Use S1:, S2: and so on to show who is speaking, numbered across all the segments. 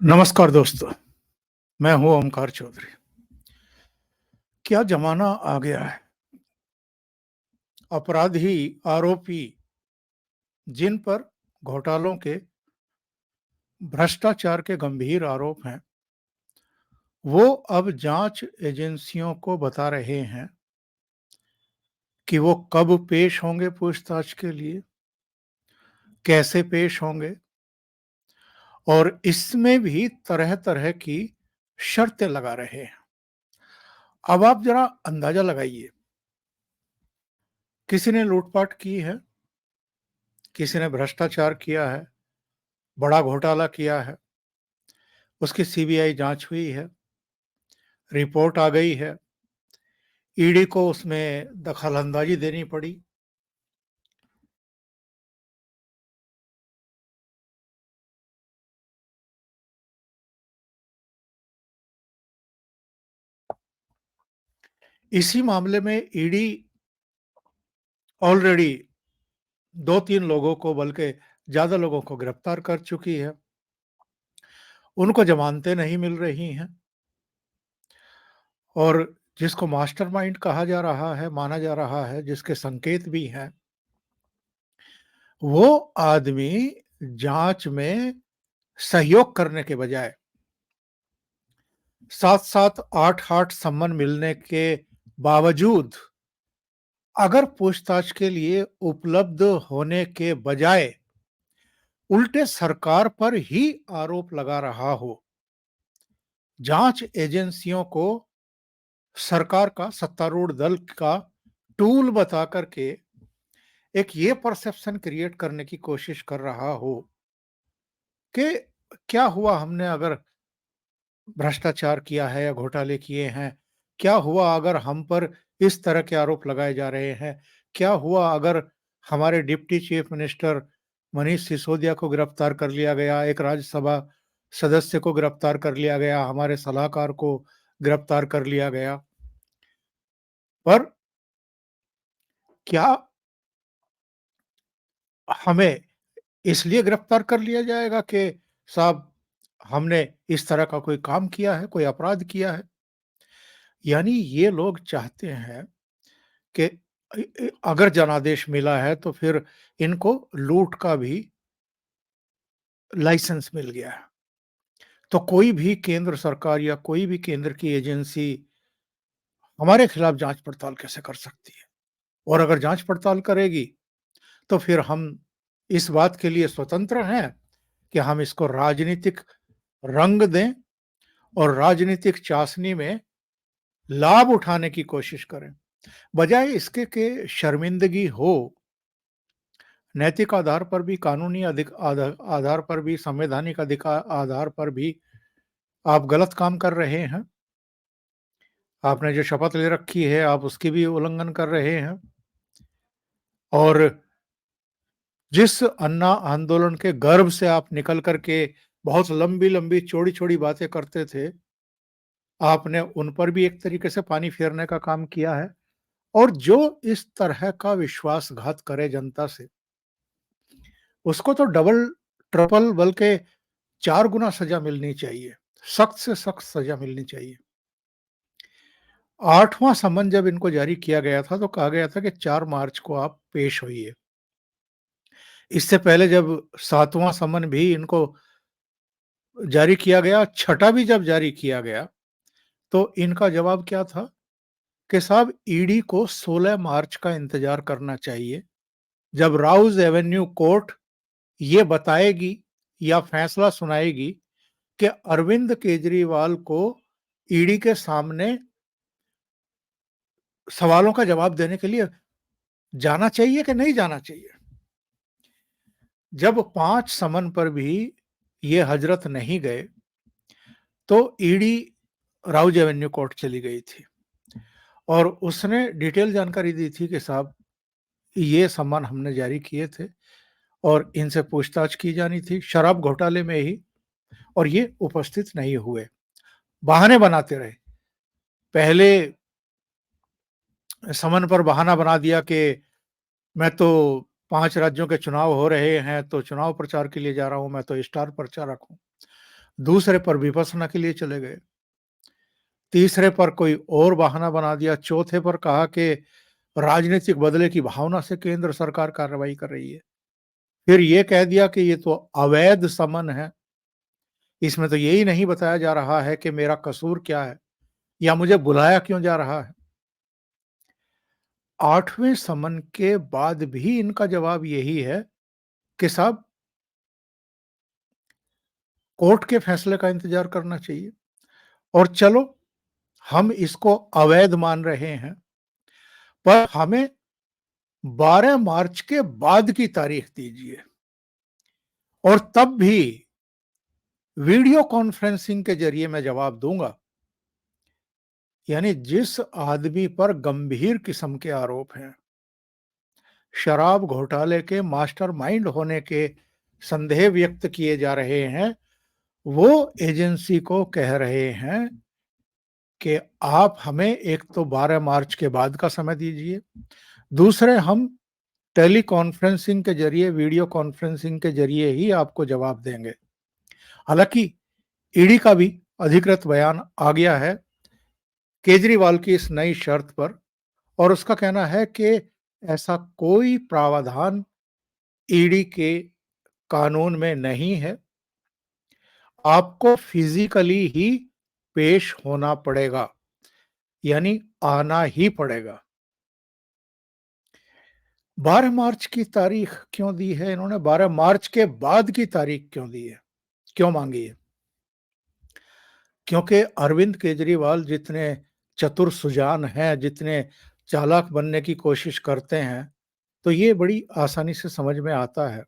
S1: नमस्कार दोस्तों, मैं हूँ ओमकार चौधरी। क्या ज़माना आ गया है, अपराधी, आरोपी जिन पर घोटालों के, भ्रष्टाचार के गंभीर आरोप हैं, वो अब जांच एजेंसियों को बता रहे हैं कि वो कब पेश होंगे पूछताछ के लिए, कैसे पेश होंगे और इसमें भी तरह-तरह की शर्तें लगा रहे हैं। अब आप ज़रा अंदाज़ा लगाइए, किसी ने लूटपाट की है, किसी ने भ्रष्टाचार किया है, बड़ा घोटाला किया है, उसकी सीबीआई जांच हुई है, रिपोर्ट आ गई है, ईडी को उसमें दखल-अंदाज़ी देनी पड़ी। इसी मामले में ईडी ऑलरेडी 2-3 लोगों को बल्कि ज़्यादा लोगों को गिरफ्तार कर चुकी है। उनको ज़मानतें नहीं मिल रही हैं और जिसको मास्टरमाइंड कहा जा रहा है, माना जा रहा है, जिसके संकेत भी हैं, वो आदमी जाँच में सहयोग करने के बजाय 7-7, 8-8 सम्मन मिलने के बावजूद अगर पूछताछ के लिए उपलब्ध होने के बजाय उल्टे सरकार पर ही आरोप लगा रहा हो, जांच एजेंसियों को सरकार का सत्तारूढ़ दल का टूल बता करके एक ये परसेप्शन क्रिएट करने की कोशिश कर रहा हो कि क्या हुआ हमने अगर भ्रष्टाचार किया है या घोटाले किए हैं? क्या हुआ अगर हम पर इस तरह के आरोप लगाए जा रहे हैं? क्या हुआ अगर हमारे deputy chief minister Manish Sisodia को गिरफ्तार कर लिया गया, एक राज्यसभा सदस्य को गिरफ्तार कर लिया गया, हमारे सलाहकार को गिरफ्तार कर लिया गया। पर क्या हमें इसलिए गिरफ्तार कर लिया जाएगा कि साहब हमने इस तरह का कोई काम किया है, कोई अपराध किया है? यानी ये लोग चाहते हैं कि अगर जनादेश मिला है तो फिर इनको लूट का भी लाइसेंस मिल गया है। तो कोई भी केंद्र सरकार या कोई भी केंद्र की एजेंसी हमारे खिलाफ जांच पड़ताल कैसे कर सकती है? और अगर जांच पड़ताल करेगी तो फिर हम इस बात के लिए स्वतंत्र हैं कि हम इसको राजनीतिक रंग दें और राजनीतिक चाशनी में लाभ उठाने की कोशिश करें। बजाय इसके कि शर्मिंदगी हो, नैतिक आधार पर भी, कानूनी आधार पर भी, संवैधानिक आधार पर भी आप गलत काम कर रहे हैं। आपने जो शपथ ले रखी है, आप उसकी भी उल्लंघन कर रहे हैं और जिस अन्ना आंदोलन के गर्भ से आप निकल कर के बहुत लंबी-लंबी, चौड़ी-चौड़ी बातें करते थे, आपने उन पर भी एक तरीके से पानी फेरने का काम किया है और जो इस तरह का विश्वासघात करे जनता से, उसको तो डबल, ट्रिपल बल्कि 4 गुना सज़ा मिलनी चाहिए। सख्त से सख्त सज़ा मिलनी चाहिए। 8वां समन जब इनको जारी किया गया था, तो कहा गया था कि 4 मार्च को आप पेश होइए। इससे पहले जब 7वां समन भी इनको जारी किया गया, छठा भी जब जारी किया गया, तो इनका जवाब क्या था कि साहब ईडी को 16 मार्च का इंतज़ार करना चाहिए, जब राउज़ एवेन्यू कोर्ट ये बताएगी या फैसला सुनाएगी कि अरविंद केजरीवाल को ईडी के सामने सवालों का जवाब देने के लिए जाना चाहिए कि नहीं जाना चाहिए। जब 5 समन पर भी ये हजरत नहीं गए, तो ईडी राउज एवेन्यू कोर्ट चली गई थी और उसने डिटेल जानकारी दी थी कि साहब ये सम्मान हमने जारी किए थे और इनसे पूछताछ की जानी थी शराब घोटाले में ही और ये उपस्थित नहीं हुए। बहाने बनाते रहे। पहले समन पर बहाना बना दिया कि मैं तो 5 राज्यों के चुनाव हो रहे हैं, तो चुनाव प्रचार के लिए जा रहा हूँ, मैं तो स्टार प्रचारक हूँ। दूसरे पर विपश्यना के लिए चले गए, तीसरे पर कोई और बहाना बना दिया, चौथे पर कहा कि राजनीतिक बदले की भावना से केंद्र सरकार कार्रवाई कर रही है। फिर ये कह दिया कि ये तो अवैध समन है, इसमें तो यही नहीं बताया जा रहा है कि मेरा कसूर क्या है या मुझे बुलाया क्यों जा रहा है। 8वें समन के बाद भी इनका जवाब यही है कि साहब कोर्ट के फैसले का इंतजार करना चाहिए और चलो हम इसको अवैध मान रहे हैं, पर हमें 12 मार्च के बाद की तारीख दीजिए और तब भी वीडियो कॉन्फ्रेंसिंग के जरिए मैं जवाब दूंगा। यानी जिस आदमी पर गंभीर किस्म के आरोप हैं, शराब घोटाले के मास्टरमाइंड होने के संदेह व्यक्त किए जा रहे हैं, वो एजेंसी को कह रहे हैं कि आप हमें एक तो 12 मार्च के बाद का समय दीजिए, दूसरे हम टेली कॉन्फ्रेंसिंग के जरिए, वीडियो कॉन्फ्रेंसिंग के जरिए ही आपको जवाब देंगे। हालांकि ईडी का भी अधिकृत बयान आ गया है केजरीवाल की इस नई शर्त पर और उसका कहना है कि ऐसा कोई प्रावधान ईडी के कानून में नहीं है, आपको फिजिकली ही पेश होना पड़ेगा, यानी आना ही पड़ेगा। 12 मार्च की तारीख क्यों दी है इन्होंने? 12 मार्च के बाद की तारीख क्यों दी है? क्यों मांगी है? क्योंकि अरविंद केजरीवाल जितने चतुर सुजान हैं, जितने चालाक बनने की कोशिश करते हैं, तो ये बड़ी आसानी से समझ में आता है।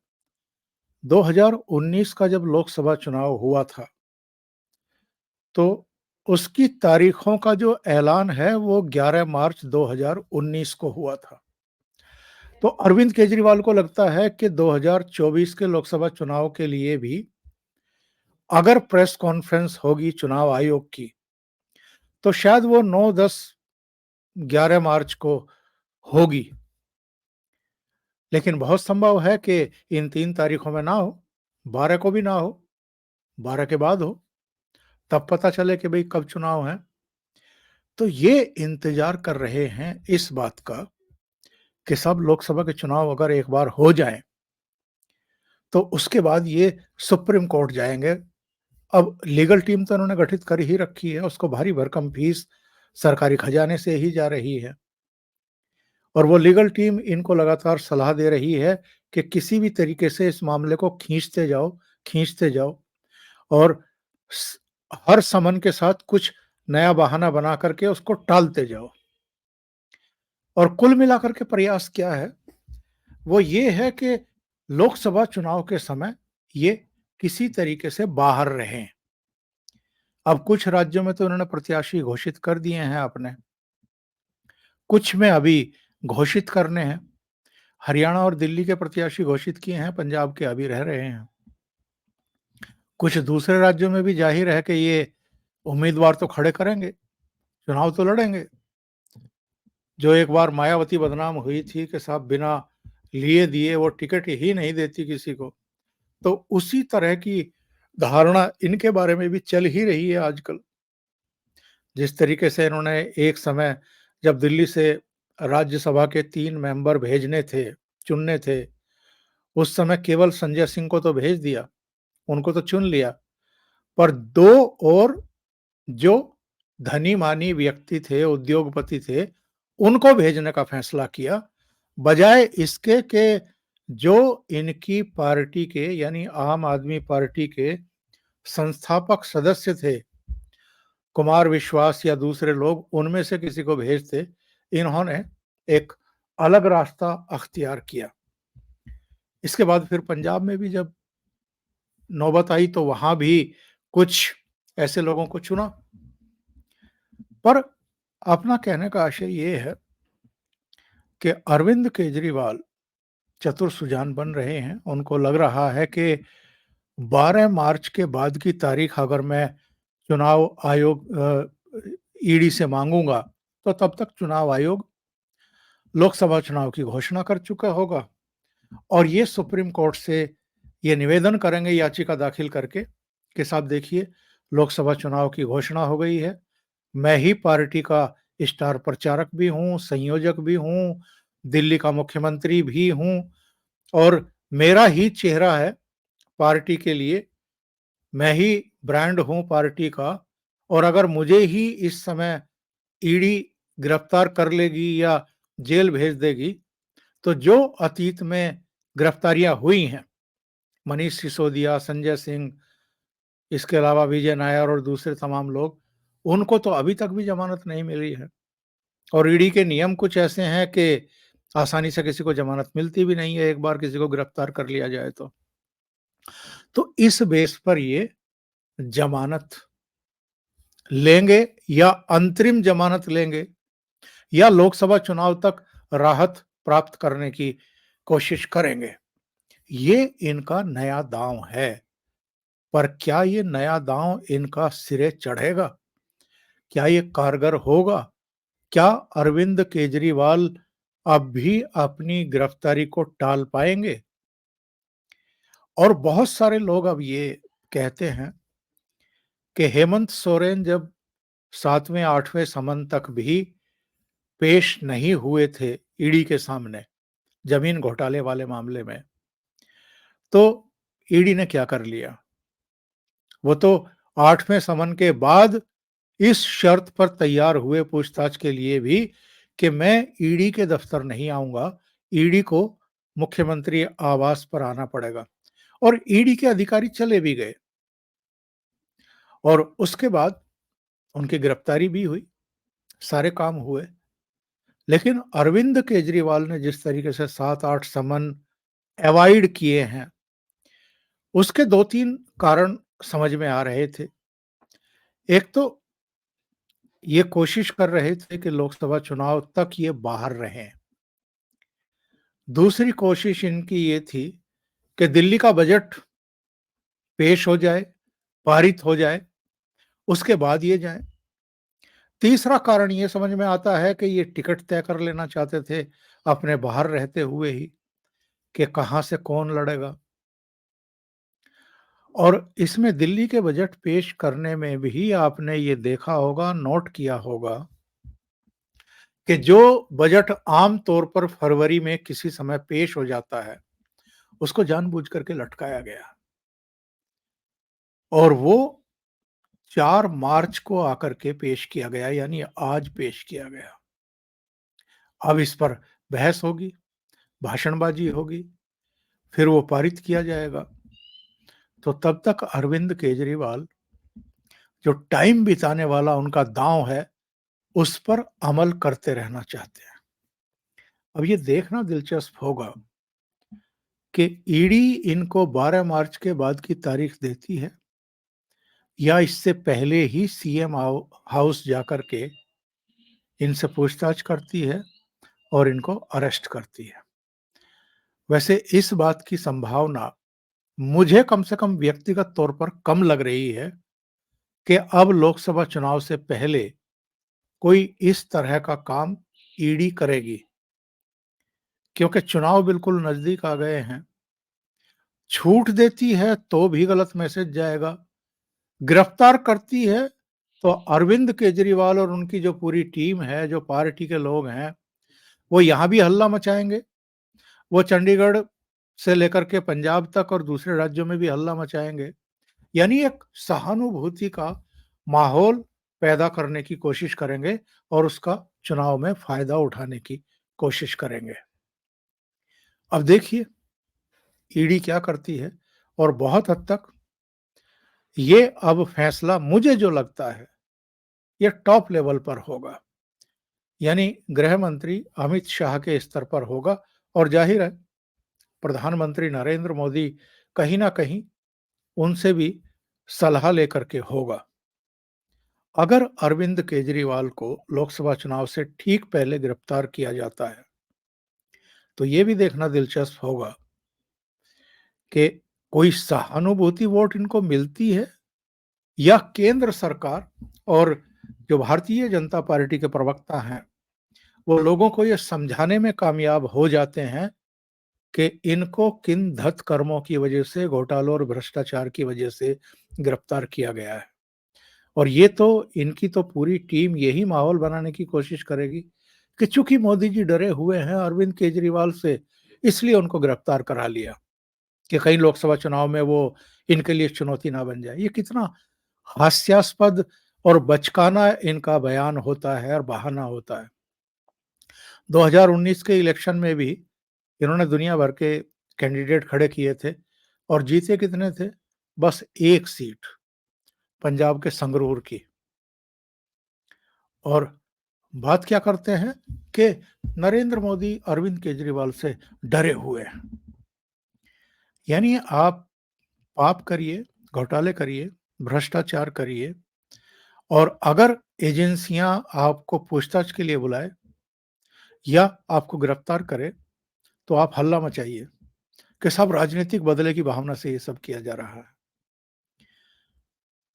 S1: 2019 का जब लोकसभा चुनाव हुआ था, तो उसकी तारीखों का जो ऐलान है वो 11 मार्च 2019 को हुआ था। तो अरविंद केजरीवाल को लगता है कि 2024 के लोकसभा चुनाव के लिए भी अगर प्रेस कॉन्फ्रेंस होगी चुनाव आयोग की, तो शायद वो 9, 10, 11 मार्च को होगी। लेकिन बहुत संभव है कि इन 3 तारीखों में ना हो, 12 को भी ना हो, 12 के बाद हो, तब पता चले कि भई कब चुनाव है। तो ये इंतज़ार कर रहे हैं इस बात का कि सब लोकसभा के चुनाव अगर एक बार हो जाएँ, तो उसके बाद ये सुप्रीम कोर्ट जाएँगे। अब लीगल टीम तो उन्होंने गठित कर ही रखी है, उसको भारी भरकम फीस सरकारी खजाने से ही जा रही है और वो लीगल टीम इनको लगातार सलाह दे रही है कि किसी भी तरीके से इस मामले को खींचते जाओ और स हर समन के साथ कुछ नया बहाना बना करके उसको टालते जाओ। और कुल मिलाकर के प्रयास क्या है? वो ये है कि लोकसभा चुनाव के समय ये किसी तरीके से बाहर रहें। अब कुछ राज्यों में तो उन्होंने प्रत्याशी घोषित कर दिए हैं अपने, कुछ में अभी घोषित करने हैं। हरियाणा और दिल्ली के प्रत्याशी घोषित किए हैं, पंजाब के अभी रह रहे हैं। कुछ दूसरे राज्यों में भी जाहिर है कि ये उम्मीदवार तो खड़े करेंगे, चुनाव तो लड़ेंगे। जो एक बार मायावती बदनाम हुई थी कि साहब बिना लिए दिए वो टिकट ही नहीं देती किसी को, तो उसी तरह की धारणा इनके बारे में भी चल ही रही है आजकल। जिस तरीके से इन्होंने एक समय जब दिल्ली से राज्यसभा के 3 मेंबर भेजने थे, चुनने थे, उस समय केवल संजय सिंह को तो भेज दिया, उनको तो चुन लिया, पर 2 और जो धनी-मानी व्यक्ति थे, उद्योगपति थे, उनको भेजने का फैसला किया, बजाय इसके कि जो इनकी पार्टी के यानी आम आदमी पार्टी के संस्थापक सदस्य थे, कुमार विश्वास या दूसरे लोग, उनमें से किसी को भेजते, इन्होंने एक अलग रास्ता अख्तियार किया। इसके बाद फिर पंजाब में भी जब नौबत आई तो वहाँ भी कुछ ऐसे लोगों को चुना। पर अपना कहने का आशय ये है कि अरविंद केजरीवाल चतुर सुजान बन रहे हैं। उनको लग रहा है कि 12 मार्च के बाद की तारीख अगर मैं चुनाव आयोग ईडी से माँगूँगा, तो तब तक चुनाव आयोग लोकसभा चुनाव की घोषणा कर चुका होगा और ये सुप्रीम कोर्ट से ये निवेदन करेंगे याचिका दाखिल करके कि साहब देखिए, लोकसभा चुनाव की घोषणा हो गई है। मैं ही पार्टी का स्टार प्रचारक भी हूँ, संयोजक भी हूँ, दिल्ली का मुख्यमंत्री भी हूँ और मेरा ही चेहरा है पार्टी के लिए। मैं ही ब्रांड हूँ पार्टी का और अगर मुझे ही इस समय ईडी गिरफ्तार कर लेगी या जेल भेज देगी, तो जो अतीत में गिरफ्तारियाँ हुई हैं, मनीष सिसोदिया, संजय सिंह, इसके अलावा विजय नायर और दूसरे तमाम लोग, उनको तो अभी तक भी ज़मानत नहीं मिली है और ईडी के नियम कुछ ऐसे हैं कि आसानी से किसी को ज़मानत मिलती भी नहीं है, एक बार किसी को गिरफ्तार कर लिया जाए तो। तो इस बेस पर ये ज़मानत लेंगे या अंतरिम ज़मानत लेंगे या लोकसभा चुनाव तक राहत प्राप्त करने की कोशिश करेंगे। ये इनका नया दांव है, पर क्या ये नया दांव इनका सिरे चढ़ेगा? क्या ये कारगर होगा? क्या अरविंद केजरीवाल अब भी अपनी गिरफ्तारी को टाल पाएंगे? और बहुत सारे लोग अब ये कहते हैं कि हेमंत सोरेन जब 7वें 8वें समन तक भी पेश नहीं हुए थे ईडी के सामने, जमीन घोटाले वाले मामले में, तो ईडी ने क्या कर लिया? वो तो 8वें समन के बाद इस शर्त पर तैयार हुए पूछताछ के लिए भी कि मैं ईडी के दफ्तर नहीं आऊँगा, ईडी को मुख्यमंत्री आवास पर आना पड़ेगा और ईडी के अधिकारी चले भी गए और उसके बाद उनकी गिरफ्तारी भी हुई, सारे काम हुए। लेकिन अरविंद केजरीवाल ने जिस तरीके से 7-8 समन अवॉइड किए हैं, उसके 2-3 कारण समझ में आ रहे थे। एक तो ये कोशिश कर रहे थे कि लोकसभा चुनाव तक ये बाहर रहें। दूसरी कोशिश इनकी ये थी कि दिल्ली का बजट पेश हो जाए, पारित हो जाए, उसके बाद ये जाएँ। तीसरा कारण ये समझ में आता है कि ये टिकट तय कर लेना चाहते थे, अपने बाहर रहते हुए ही, कि कहाँ से कौन लड़ेगा। और इसमें दिल्ली के बजट पेश करने में भी आपने ये देखा होगा, नोट किया होगा कि जो बजट आम तौर पर फरवरी में किसी समय पेश हो जाता है, उसको जानबूझ करके लटकाया गया और वो 4 मार्च को आकर के पेश किया गया, यानी आज पेश किया गया। अब इस पर बहस होगी, भाषणबाजी होगी, फिर वो पारित किया जाएगा। तो तब तक अरविंद केजरीवाल जो टाइम बिताने वाला उनका दांव है, उस पर अमल करते रहना चाहते हैं। अब ये देखना दिलचस्प होगा कि ईडी इनको 12 मार्च के बाद की तारीख देती है या इससे पहले ही सीएम हाउस जाकर के इनसे पूछताछ करती है और इनको अरेस्ट करती है। वैसे इस बात की संभावना मुझे कम से कम व्यक्तिगत तौर पर कम लग रही है कि अब लोकसभा चुनाव से पहले कोई इस तरह का काम ईडी करेगी, क्योंकि चुनाव बिल्कुल नजदीक आ गए हैं। छूट देती है तो भी गलत मैसेज जाएगा, गिरफ्तार करती है तो अरविंद केजरीवाल और उनकी जो पूरी टीम है, जो पार्टी के लोग हैं, वो यहाँ भी हल्ला मचाएंगे। वो चंडीगढ़ से लेकर के पंजाब तक और दूसरे राज्यों में भी हल्ला मचाएंगे। यानी एक सहानुभूति का माहौल पैदा करने की कोशिश करेंगे और उसका चुनाव में फायदा उठाने की कोशिश करेंगे। अब देखिए ईडी क्या करती है और बहुत हद तक ये अब फैसला मुझे जो लगता है ये टॉप लेवल पर होगा, यानी गृह मंत्री अमित शाह के स्तर पर होगा और जाहिर है प्रधानमंत्री नरेंद्र मोदी कहीं ना कहीं उनसे भी सलाह लेकर के होगा। अगर अरविंद केजरीवाल को लोकसभा चुनाव से ठीक पहले गिरफ्तार किया जाता है, तो ये भी देखना दिलचस्प होगा कि कोई सहानुभूति वोट इनको मिलती है या केंद्र सरकार और जो भारतीय जनता पार्टी के प्रवक्ता हैं, वो लोगों को ये समझाने में कामयाब हो जाते हैं कि इनको किन धत कर्मों की वजह से, घोटालों और भ्रष्टाचार की वजह से गिरफ्तार किया गया है। और ये तो इनकी तो पूरी टीम यही माहौल बनाने की कोशिश करेगी कि चूंकि मोदी जी डरे हुए हैं अरविंद केजरीवाल से, इसलिए उनको गिरफ्तार करा लिया कि कहीं लोकसभा चुनाव में वो इनके लिए चुनौती ना बन जाए। ये कितना हास्यास्पद और बचकाना इनका बयान होता है और बहाना होता है। 2019 के इलेक्शन में भी इन्होंने दुनिया भर के कैंडिडेट खड़े किए थे और जीते कितने थे? बस 1 सीट, पंजाब के संगरूर की। और बात क्या करते हैं कि नरेंद्र मोदी अरविंद केजरीवाल से डरे हुए हैं। यानी आप पाप करिए, घोटाले करिए, भ्रष्टाचार करिए और अगर एजेंसियां आपको पूछताछ के लिए बुलाए या आपको गिरफ्तार करे, तो आप हल्ला मचाइए कि सब राजनीतिक बदले की भावना से ये सब किया जा रहा है।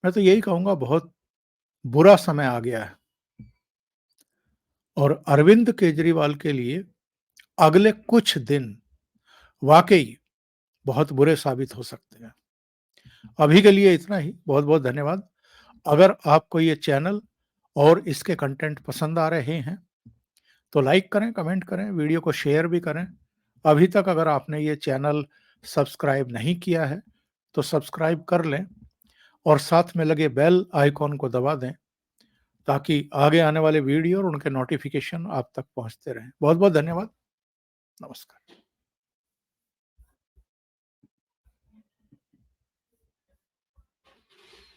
S1: मैं तो यही कहूँगा, बहुत बुरा समय आ गया है और अरविंद केजरीवाल के लिए अगले कुछ दिन वाक़ई बहुत बुरे साबित हो सकते हैं। अभी के लिए इतना ही, बहुत-बहुत धन्यवाद। अगर आपको ये चैनल और इसके कंटेंट पसंद आ रहे हैं, तो लाइक करें, कमेंट करें, वीडियो को शेयर भी करें। अभी तक अगर आपने ये चैनल सब्सक्राइब नहीं किया है, तो सब्सक्राइब कर लें और साथ में लगे बेल आइकॉन को दबा दें, ताकि आगे आने वाले वीडियो और उनके नोटिफ़िकेशन आप तक पहुँचते रहें। बहुत-बहुत धन्यवाद। नमस्कार।